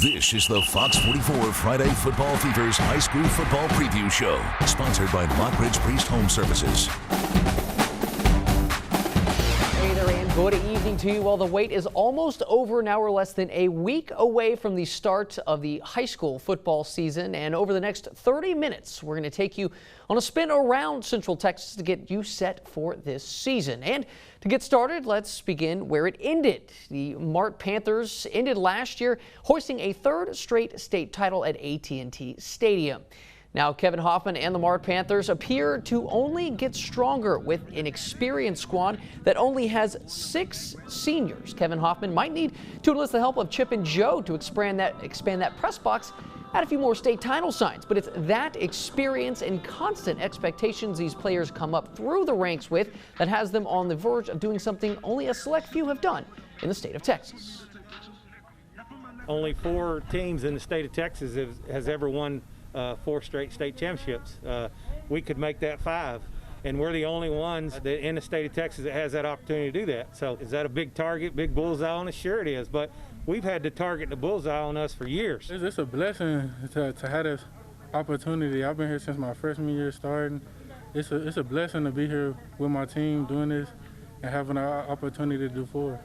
This is the Fox 44 Friday Football Fever's High School Football Preview Show, sponsored by Lockridge Priest Home Services. Hey there, and good evening to you. Well, the wait is almost over. Now we're less than a week away from the start of the high school football season, and over the next 30 minutes, we're going to take you on a spin around Central Texas to get you set for this season. And to get started, let's begin where it ended. The Mart Panthers ended last year hoisting a third straight state title at AT&T Stadium. Now, Kevin Hoffman and the Mart Panthers appear to only get stronger with an experienced squad that only has 6 seniors. Kevin Hoffman might need to enlist the help of Chip and Joe to expand that press box, add a few more state title signs. But it's that experience and constant expectations these players come up through the ranks with that has them on the verge of doing something only a select few have done in the state of Texas. Only 4 teams in the state of Texas has ever won 4 straight state championships. We could make that 5, and we're the only ones in the state of Texas that has that opportunity to do that. So is that a big target, big bullseye on us? Sure it is, but we've had the target and the bullseye on us for years. It's a blessing to have this opportunity. I've been here since my freshman year starting. It's a blessing to be here with my team doing this and having an opportunity to do 4.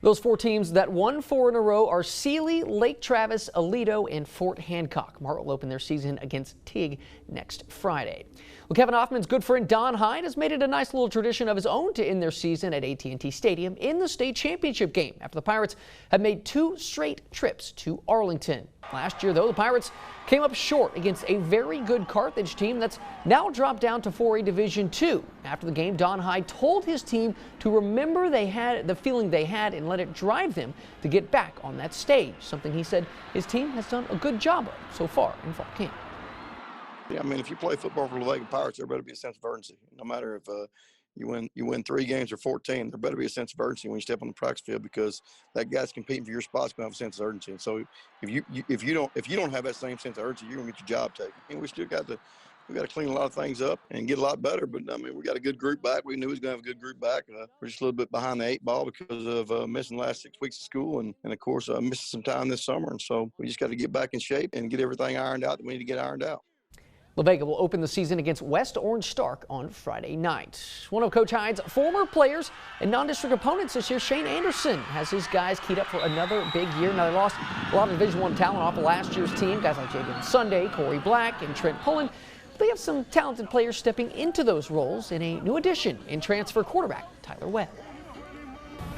Those 4 teams that won 4 in a row are Sealy, Lake Travis, Aledo, and Fort Hancock. Mart will open their season against Tig next Friday. Well, Kevin Hoffman's good friend Don Hyde has made it a nice little tradition of his own to end their season at AT&T Stadium in the state championship game after the Pirates have made 2 straight trips to Arlington. Last year, though, the Pirates came up short against a very good Carthage team that's now dropped down to 4A Division II. After the game, Don Hyde told his team to remember they had the feeling they had and let it drive them to get back on that stage, something he said his team has done a good job of so far in fall camp. Yeah, I mean, if you play football for the Lake Pirates, there better be a sense of urgency. No matter if you win 3 games or 14, there better be a sense of urgency when you step on the practice field, because that guy's competing for your spot's going to have a sense of urgency. And so if you don't have that same sense of urgency, you're going to get your job taken. And we still got to clean a lot of things up and get a lot better. But I mean, we got a good group back. We knew we was going to have a good group back. We're just a little bit behind the 8 ball because of missing the last 6 weeks of school and of course missing some time this summer. And so we just got to get back in shape and get everything ironed out that we need to get ironed out. La Vega will open the season against West Orange Stark on Friday night. One of Coach Hyde's former players and non-district opponents this year, Shane Anderson, has his guys keyed up for another big year. Now, they lost a lot of Division I talent off of last year's team, guys like Jaden Sunday, Corey Black, and Trent Pullen. They have some talented players stepping into those roles in a new addition in transfer quarterback Tyler Webb.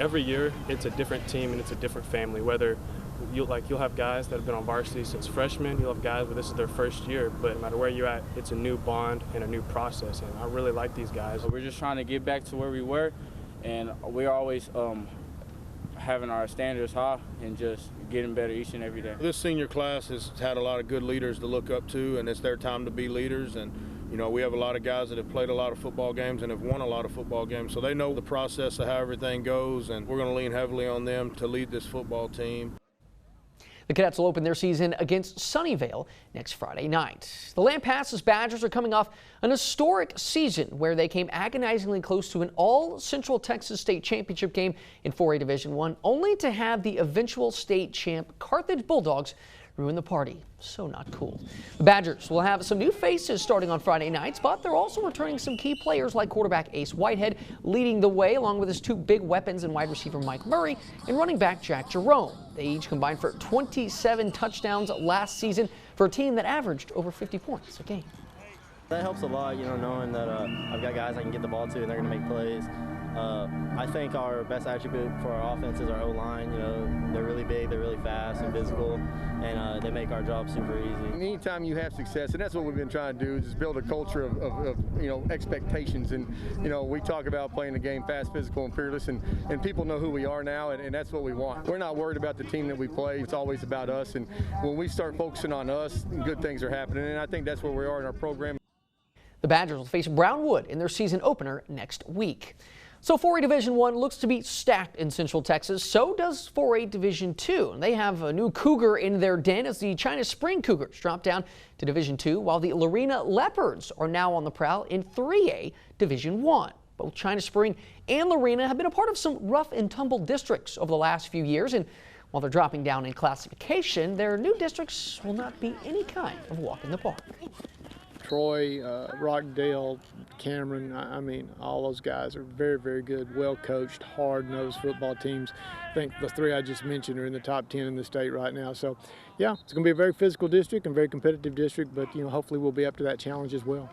Every year, it's a different team and it's a different family, whether you'll have guys that have been on varsity since freshmen. You'll have guys where this is their first year, but no matter where you're at, it's a new bond and a new process, and I really like these guys. We're just trying to get back to where we were, and we're always having our standards high and just getting better each and every day. This senior class has had a lot of good leaders to look up to, and it's their time to be leaders. And you know, we have a lot of guys that have played a lot of football games and have won a lot of football games, so they know the process of how everything goes, and we're going to lean heavily on them to lead this football team. The Cadets will open their season against Sunnyvale next Friday night. The Lampasas Badgers are coming off an historic season where they came agonizingly close to an all-Central Texas state championship game in 4A Division I, only to have the eventual state champ Carthage Bulldogs ruin the party. So not cool. The Badgers will have some new faces starting on Friday nights, but they're also returning some key players like quarterback Ace Whitehead leading the way, along with his 2 big weapons and wide receiver Mike Murray and running back Jack Jerome. They each combined for 27 touchdowns last season for a team that averaged over 50 points a game. That helps a lot, knowing that I've got guys I can get the ball to and they're going to make plays. I think our best attribute for our offense is our O-line. They're really big, they're really fast and physical, and they make our job super easy. Anytime you have success, and that's what we've been trying to do, is build a culture of expectations. And we talk about playing the game fast, physical, and fearless, and people know who we are now, and that's what we want. We're not worried about the team that we play. It's always about us, and when we start focusing on us, good things are happening, and I think that's where we are in our program. The Badgers will face Brownwood in their season opener next week. So 4A Division I looks to be stacked in Central Texas. So does 4A Division II. They have a new Cougar in their den as the China Spring Cougars drop down to Division II, while the Lorena Leopards are now on the prowl in 3A Division I. Both China Spring and Lorena have been a part of some rough and tumble districts over the last few years, and While they're dropping down in classification, their new districts will not be any kind of walk in the park. Troy, Rockdale, Cameron, I mean, all those guys are very, very good, well-coached, hard-nosed football teams. I think the three I just mentioned are in the top 10 in the state right now. So, yeah, it's going to be a very physical district and very competitive district, but, hopefully we'll be up to that challenge as well.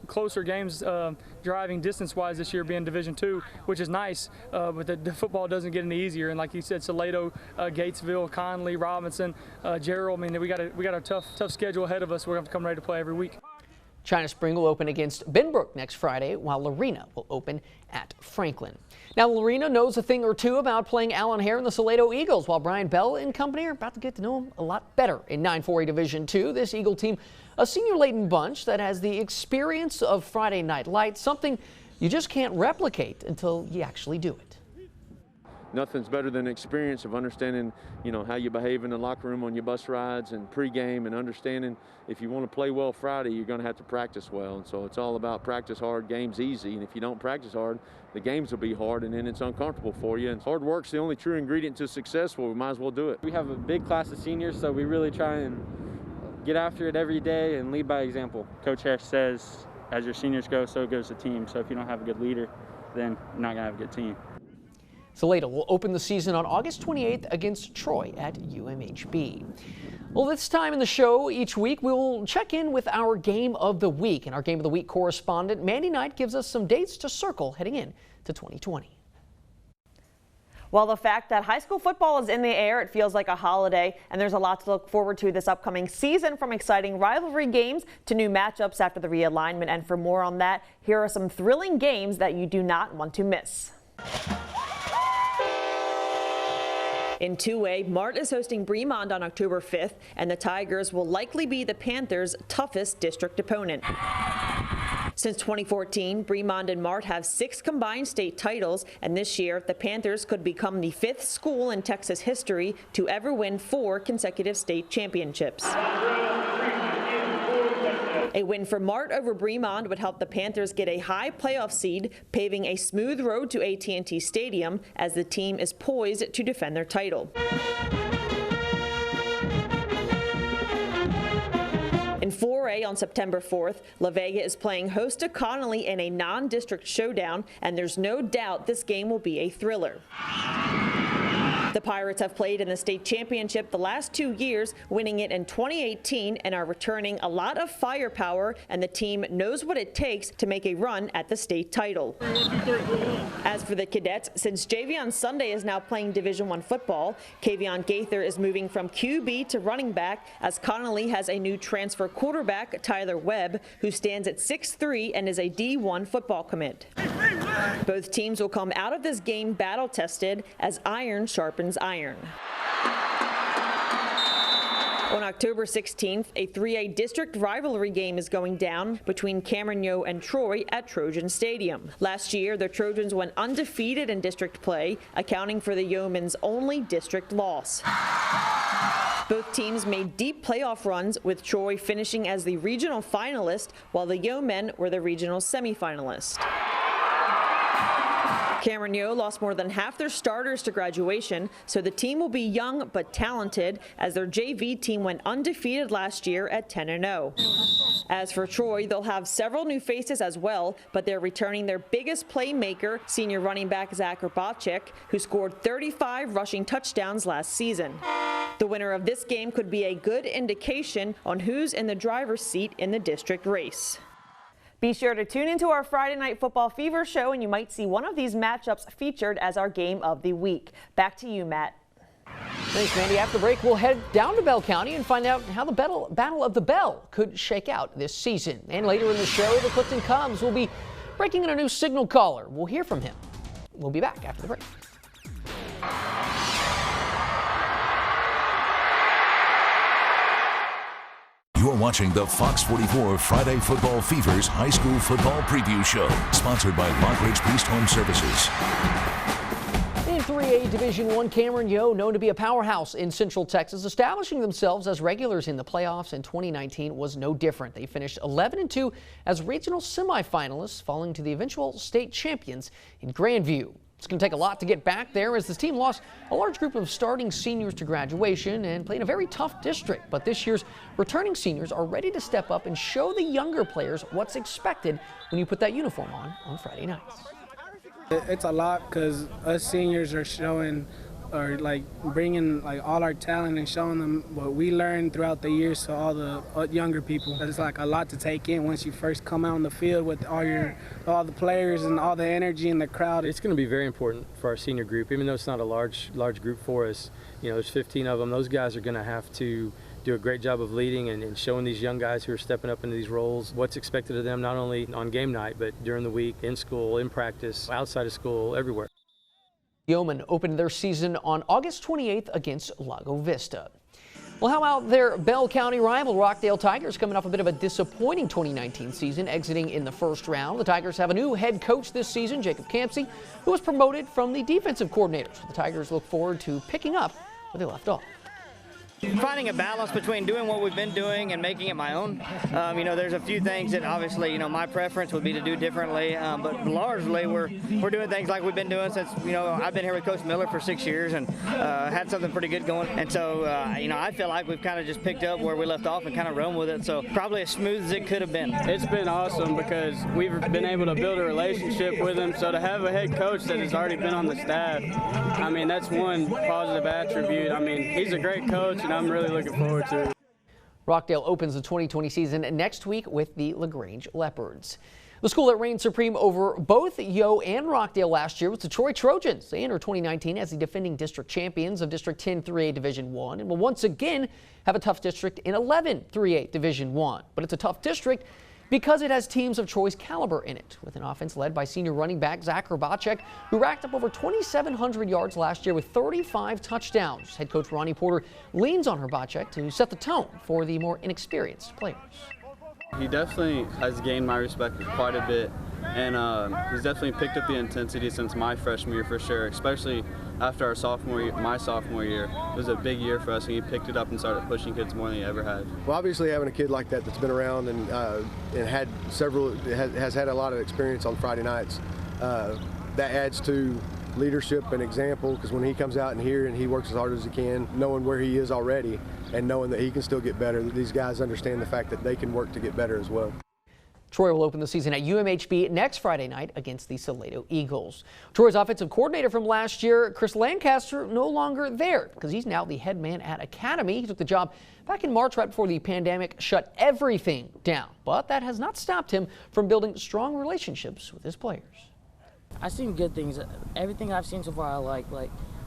Closer games driving distance-wise this year being Division II, which is nice, but the football doesn't get any easier. And like you said, Salado, Gatesville, Conley, Robinson, Gerald, I mean, we got a tough schedule ahead of us. We're going to have to come ready to play every week. China Spring will open against Benbrook next Friday, while Lorena will open at Franklin. Now, Lorena knows a thing or two about playing Alan Hare and the Salado Eagles, while Brian Bell and company are about to get to know him a lot better. In 9-4A Division II, this Eagle team, a senior-laden bunch that has the experience of Friday Night Lights, something you just can't replicate until you actually do it. Nothing's better than the experience of understanding, how you behave in the locker room on your bus rides and pregame, and understanding if you want to play well Friday, you're going to have to practice well. And so it's all about practice hard, games easy. And if you don't practice hard, the games will be hard, and then it's uncomfortable for you. And hard work's the only true ingredient to success. We might as well do it. We have a big class of seniors, so we really try and get after it every day and lead by example. Coach Harris says, as your seniors go, so goes the team. So if you don't have a good leader, then you're not going to have a good team. Salado will open the season on August 28th against Troy at UMHB. Well, this time in the show each week, we'll check in with our Game of the Week. And our Game of the Week correspondent, Mandy Knight, gives us some dates to circle heading in to 2020. Well, the fact that high school football is in the air, it feels like a holiday, and there's a lot to look forward to this upcoming season, from exciting rivalry games to new matchups after the realignment. And for more on that, here are some thrilling games that you do not want to miss. In 2A, Mart is hosting Bremond on October 5th, and the Tigers will likely be the Panthers' toughest district opponent. Since 2014, Bremond and Mart have 6 combined state titles, and this year the Panthers could become the 5th school in Texas history to ever win 4 consecutive state championships. A win for Mart over Bremond would help the Panthers get a high playoff seed, paving a smooth road to AT&T Stadium as the team is poised to defend their title. In 4A on September 4th, La Vega is playing host to Connolly in a non-district showdown, and there's no doubt this game will be a thriller. The Pirates have played in the state championship the last 2 years, winning it in 2018, and are returning a lot of firepower, and the team knows what it takes to make a run at the state title. As for the Cadets, since Javion Sunday is now playing Division I football, Kavion Gaither is moving from QB to running back, as Connolly has a new transfer quarterback, Tyler Webb, who stands at 6'3" and is a D1 football commit. Both teams will come out of this game battle-tested as iron sharpens iron. On October 16th, a 3A district rivalry game is going down between Cameron and Troy at Trojan Stadium. Last year, the Trojans went undefeated in district play, accounting for the Yeomen's only district loss. Both teams made deep playoff runs, with Troy finishing as the regional finalist, while the Yeomen were the regional semifinalist. Cameron lost more than half their starters to graduation, so the team will be young but talented, as their JV team went undefeated last year at 10-0. As for Troy, they'll have several new faces as well, but they're returning their biggest playmaker, senior running back Zach Urbacek, who scored 35 rushing touchdowns last season. The winner of this game could be a good indication on who's in the driver's seat in the district race. Be sure to tune into our Friday Night Football Fever show, and you might see one of these matchups featured as our Game of the Week. Back to you, Matt. Thanks, Mandy. After the break, we'll head down to Bell County and find out how the Battle of the Bell could shake out this season. And later in the show, the Clifton Cubs will be breaking in a new signal caller. We'll hear from him. We'll be back after the break. You're watching the Fox 44 Friday Football Fever's High School Football Preview Show, sponsored by Lockridge Priest Home Services. In 3A Division I, Cameron, known to be a powerhouse in Central Texas, establishing themselves as regulars in the playoffs in 2019 was no different. They finished 11-2 as regional semifinalists, falling to the eventual state champions in Grandview. It's going to take a lot to get back there as this team lost a large group of starting seniors to graduation and played in a very tough district. But this year's returning seniors are ready to step up and show the younger players what's expected when you put that uniform on Friday nights. It's a lot because us seniors are showing or like bringing like all our talent and showing them what we learned throughout the years to all the younger people. It's like a lot to take in once you first come out on the field with all the players and all the energy in the crowd. It's going to be very important for our senior group, even though it's not a large group for us. You know, there's 15 of them. Those guys are going to have to do a great job of leading and showing these young guys who are stepping up into these roles what's expected of them, not only on game night, but during the week, in school, in practice, outside of school, everywhere. Yeoman opened their season on August 28th against Lago Vista. Well, how about their Bell County rival Rockdale Tigers coming off a bit of a disappointing 2019 season, exiting in the first round. The Tigers have a new head coach this season, Jacob Campsey, who was promoted from the defensive coordinator. So the Tigers look forward to picking up where they left off. Finding a balance between doing what we've been doing and making it my own. You know, there's a few things that obviously, you know, my preference would be to do differently, but largely we're doing things like we've been doing since, you know, I've been here with Coach Miller for 6 years and had something pretty good going. And so, you know, I feel like we've kind of just picked up where we left off and kind of run with it. So probably as smooth as it could have been. It's been awesome because we've been able to build a relationship with him. So to have a head coach that has already been on the staff, I mean, that's one positive attribute. I mean, he's a great coach, and I'm really looking forward to it. Rockdale opens the 2020 season next week with the LaGrange Leopards. The school that reigned supreme over both Yo and Rockdale last year was the Troy Trojans. They enter 2019 as the defending district champions of District 10 3A Division I and will once again have a tough district in 11 3A Division I. But it's a tough district because it has teams of Troy's caliber in it, with an offense led by senior running back Zach Herbacek, who racked up over 2,700 yards last year with 35 touchdowns. Head coach Ronnie Porter leans on Herbacek to set the tone for the more inexperienced players. He definitely has gained my respect quite a bit, and he's definitely picked up the intensity since my freshman year for sure, especially after our my sophomore year. It was a big year for us, and he picked it up and started pushing kids more than he ever had. Well, obviously having a kid like that that's been around and has had a lot of experience on Friday nights, that adds to leadership and example, because when he comes out in here and he works as hard as he can, knowing where he is already and knowing that he can still get better, these guys understand the fact that they can work to get better as well. Troy will open the season at UMHB next Friday night against the Salado Eagles. Troy's offensive coordinator from last year, Chris Lancaster, no longer there because he's now the head man at Academy. He took the job back in March right before the pandemic shut everything down. But that has not stopped him from building strong relationships with his players. I've seen good things. Everything I've seen so far I like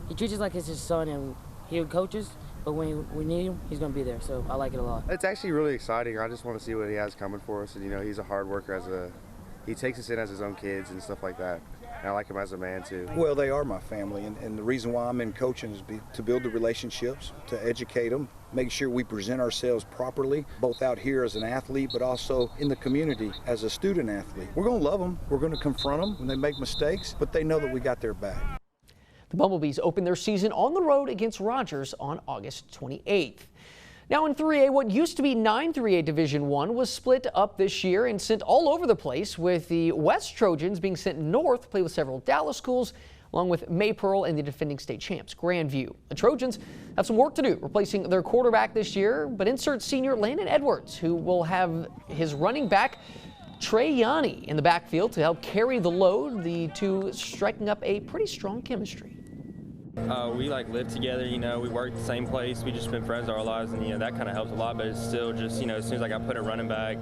he treats us like it's his son and he coaches, but when we need him, he's going to be there. So I like it a lot. It's actually really exciting. I just want to see what he has coming for us. And, you know, he's a hard worker. He takes us in as his own kids and stuff like that. And I like him as a man, too. Well, they are my family. And the reason why I'm in coaching is to build the relationships, to educate them, make sure we present ourselves properly, both out here as an athlete, but also in the community as a student athlete. We're going to love them. We're going to confront them when they make mistakes, but they know that we got their back. The Bumblebees open their season on the road against Rogers on August 28th. Now in 3A, what used to be 9 3A Division I was split up this year and sent all over the place, with the West Trojans being sent north to play with several Dallas schools, along with Maypearl and the defending state champs, Grandview. The Trojans have some work to do replacing their quarterback this year, but insert senior Landon Edwards, who will have his running back Trey Yanni in the backfield to help carry the load, the two striking up a pretty strong chemistry. We live together, you know, we work the same place, we just been friends our lives, and you know, that kind of helps a lot, but it's still just, you know, as soon as I got put a running back,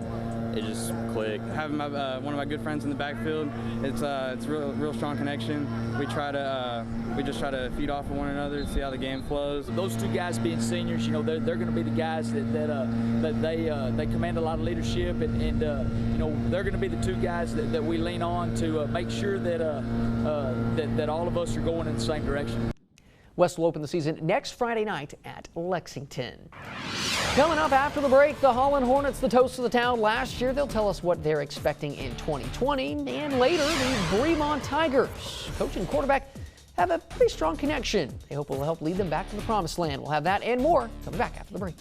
it just clicked. Having one of my good friends in the backfield, it's real strong connection. We just try to feed off of one another, see how the game flows. Those two guys being seniors, you know, they're going to be the guys that they command a lot of leadership, and you know, they're going to be the two guys that we lean on to make sure that all of us are going in the same direction. West will open the season next Friday night at Lexington. Coming up after the break, the Holland Hornets, the toast of the town last year. They'll tell us what they're expecting in 2020. And later, the Bremont Tigers. Coach and quarterback have a pretty strong connection. They hope it will help lead them back to the promised land. We'll have that and more coming back after the break.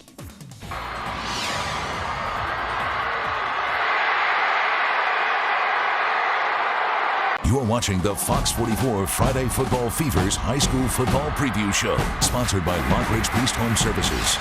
You're watching the Fox 44 Friday Football Fever's High School Football Preview Show, sponsored by Lockridge Priest Home Services.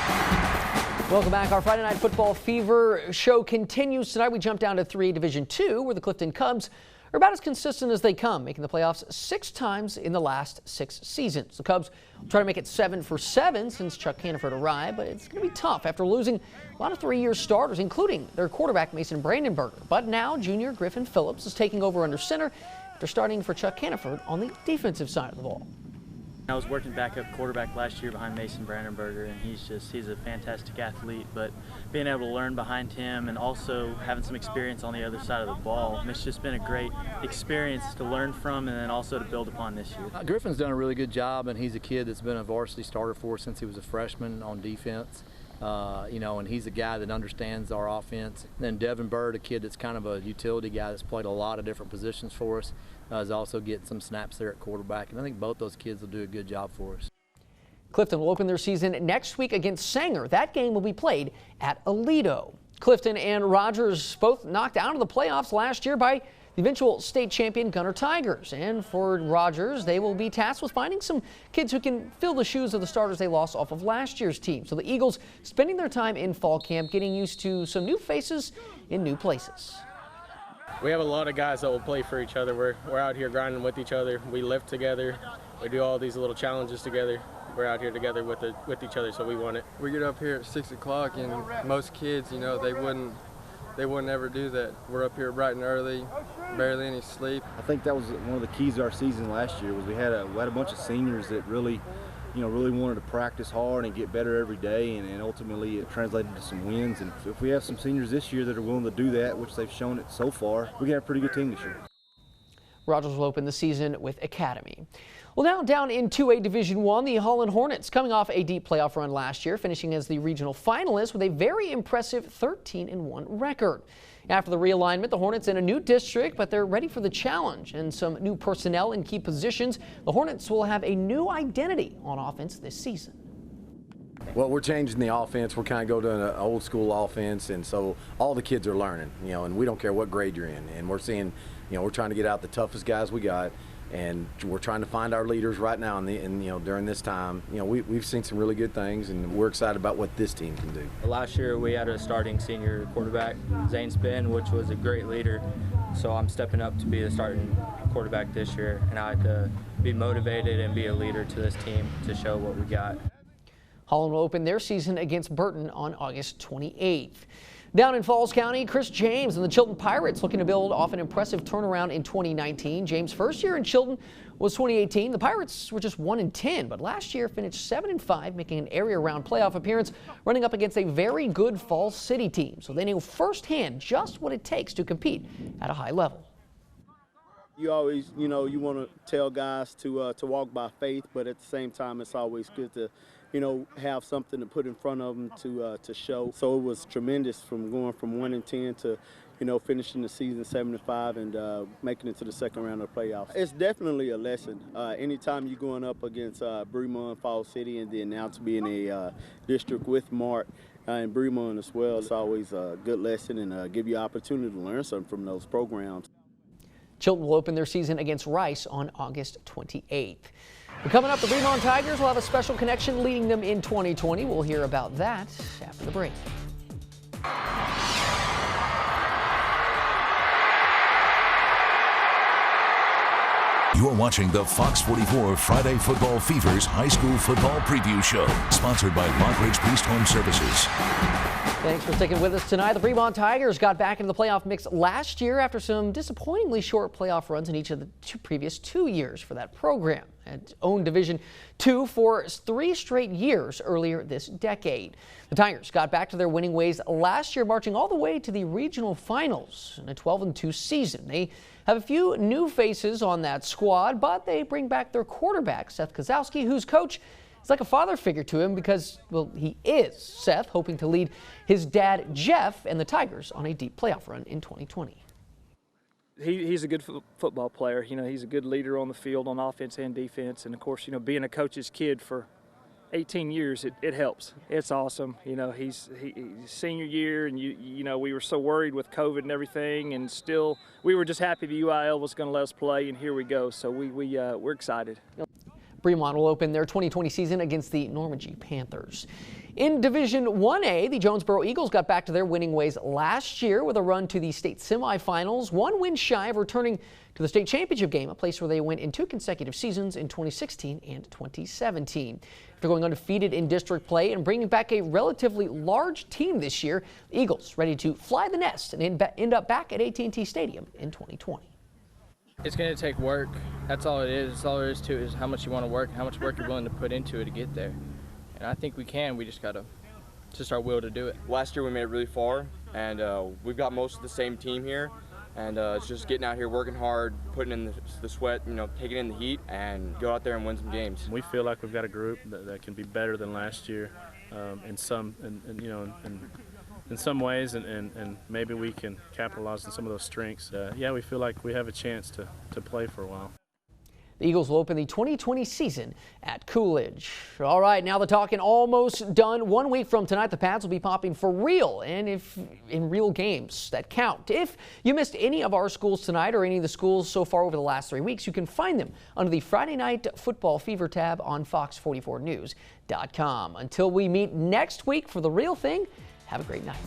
Welcome back. Our Friday Night Football Fever show continues. Tonight we jump down to 3A Division II, where the Clifton Cubs are about as consistent as they come, making the playoffs 6 times in the last 6 seasons. The Cubs will try to make it 7 for 7 since Chuck Hannaford arrived, but it's going to be tough after losing a lot of 3-year starters, including their quarterback Mason Brandenburger. But now junior Griffin Phillips is taking over under center after starting for Chuck Hannaford on the defensive side of the ball. I was working backup quarterback last year behind Mason Brandenburger, and he's a fantastic athlete, but being able to learn behind him and also having some experience on the other side of the ball, it's just been a great experience to learn from and then also to build upon this year. Griffin's done a really good job, and he's a kid that's been a varsity starter for us since he was a freshman on defense. And he's a guy that understands our offense. Then Devin Bird, a kid that's kind of a utility guy that's played a lot of different positions for us, is also getting some snaps there at quarterback. And I think both those kids will do a good job for us. Clifton will open their season next week against Sanger. That game will be played at Aledo. Clifton and Rogers both knocked out of the playoffs last year by the eventual state champion Gunter Tigers. And for Rogers, they will be tasked with finding some kids who can fill the shoes of the starters they lost off of last year's team. So the Eagles spending their time in fall camp getting used to some new faces in new places. We have a lot of guys that will play for each other. We're out here grinding with each other. We live together. We do all these little challenges together. We're out here together with each other, so we want it. We get up here at 6 o'clock, and most kids, they wouldn't ever do that. We're up here bright and early, barely any sleep. I think that was one of the keys to our season last year. Was we had a bunch of seniors that really wanted to practice hard and get better every day, and ultimately it translated to some wins. And if we have some seniors this year that are willing to do that, which they've shown it so far, we got a pretty good team this year. Rogers will open the season with Academy. Well, now down in 2A Division I, the Holland Hornets coming off a deep playoff run last year, finishing as the regional finalists with a very impressive 13-1 record. After the realignment, the Hornets in a new district, but they're ready for the challenge and some new personnel in key positions. The Hornets will have a new identity on offense this season. Well, we're changing the offense. We're kind of going to an old school offense, and so all the kids are learning, and we don't care what grade you're in. And we're seeing, we're trying to get out the toughest guys we got. And we're trying to find our leaders right now, during this time. We've seen some really good things, and we're excited about what this team can do. Last year we had a starting senior quarterback, Zane Spinn, which was a great leader. So I'm stepping up to be the starting quarterback this year, and I have to be motivated and be a leader to this team to show what we got. Holland will open their season against Burton on August 28th. Down in Falls County, Chris James and the Chilton Pirates looking to build off an impressive turnaround in 2019. James' first year in Chilton was 2018. The Pirates were just 1-10, but last year finished 7-5, making an area-round playoff appearance, running up against a very good Falls City team. So they knew firsthand just what it takes to compete at a high level. You always, you want to tell guys to walk by faith, but at the same time, it's always good to have something to put in front of them to show. So it was tremendous from going from 1-10 to, finishing the season 7-5 and making it to the second round of the playoffs. It's definitely a lesson. Anytime you're going up against Bremont, Falls City, and then now to be in a district with Mart and Bremont as well, it's always a good lesson and give you an opportunity to learn something from those programs. Chilton will open their season against Rice on August 28th. Coming up, the Rockdale Tigers will have a special connection leading them in 2020. We'll hear about that after the break. You're watching the Fox 44 Friday Football Fever's High School Football Preview Show, sponsored by Lockridge Priest Home Services. Thanks for sticking with us tonight. The Rockdale Tigers got back into the playoff mix last year after some disappointingly short playoff runs in each of the previous 2 years for that program. Had owned Division II for 3 straight years earlier this decade. The Tigers got back to their winning ways last year, marching all the way to the regional finals in a 12-2 season. They have a few new faces on that squad, but they bring back their quarterback, Seth Kozowski, whose coach is like a father figure to him because, well, he is. Seth hoping to lead his dad, Jeff, and the Tigers on a deep playoff run in 2020. He's a good football player. He's a good leader on the field on offense and defense. And, of course, being a coach's kid for 18 years, it helps. It's awesome. You know, he's senior year, and you know, we were so worried with COVID and everything, and still we were just happy the UIL was going to let us play, and here we go. So we're excited. Bremont will open their 2020 season against the Normandy Panthers. In Division 1A, the Jonesboro Eagles got back to their winning ways last year with a run to the state semifinals, one win shy of returning to the state championship game, a place where they went in 2 consecutive seasons in 2016 and 2017. After going undefeated in district play and bringing back a relatively large team this year, the Eagles ready to fly the nest and end up back at AT&T Stadium in 2020. It's going to take work. That's all it is. That's all there is to it, is how much you want to work and how much work you're willing to put into it to get there. And I think we can. We just got to just our will to do it. Last year we made it really far, and we've got most of the same team here. And it's just getting out here, working hard, putting in the sweat, you know, taking in the heat, and go out there and win some games. We feel like we've got a group that can be better than last year in some ways, and maybe we can capitalize on some of those strengths. Yeah, we feel like we have a chance to play for a while. The Eagles will open the 2020 season at Coolidge. All right, now the talking almost done. 1 week from tonight, the pads will be popping for real, and if in real games that count. If you missed any of our schools tonight or any of the schools so far over the last 3 weeks, you can find them under the Friday Night Football Fever tab on fox44news.com. Until we meet next week for The Real Thing, have a great night.